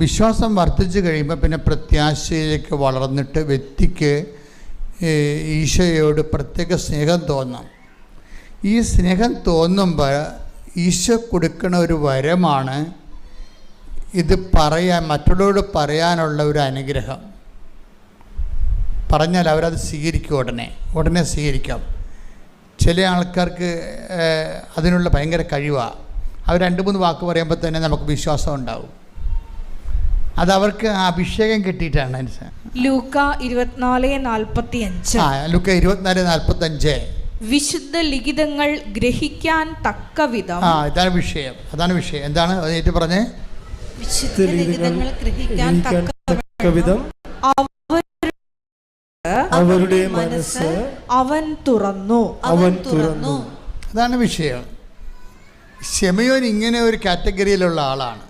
വിശ്വാസം വർദ്ധിച്ചു കഴിയുമ്പോൾ പിന്നെ പ്രത്യാശയിലേക്ക് വളർന്നിട്ട് വ്യക്തിക്ക് ഈശോയോട് പ്രത്യേക സ്നേഹം തോന്നാം. ഈ സ്നേഹം തോന്നുമ്പോൾ ഈശോ കൊടുക്കുന്ന ഒരു വരമാണ് ഇത് മറ്റുള്ളവരോട് പറയാനുള്ള ഒരു അനുഗ്രഹം. പറഞ്ഞാൽ അവരത് സ്വീകരിക്കും, ഉടനെ സ്വീകരിക്കാം. ചില ആൾക്കാർക്ക് അതിനുള്ള ഭയങ്കര കഴിവാണ്. അവർ 2-3 വാക്ക് പറയുമ്പോൾ തന്നെ നമുക്ക് വിശ്വാസം ഉണ്ടാവും. അതവർക്ക് അഭിഷേകം കിട്ടിയിട്ടാണ്. ലൂക്ക 24:45. ലൂക്ക 24:45. വിശുദ്ധ ലിഖിതങ്ങൾ ഗ്രഹിക്കാൻ തക്കവിധം. അതാണ് വിഷയം. എന്താണ് ഏറ്റു പറഞ്ഞേ? വിശുദ്ധ ലിഖിതങ്ങൾ ഗ്രഹിക്കാൻ തക്കവിധം അവരുടെ മനസ്സ് അവൻ തുറന്നു. അതാണ് വിഷയം. ശിമയോൻ ഇങ്ങനെ ഒരു കാറ്റഗറിയിലുള്ള ആളാണ്.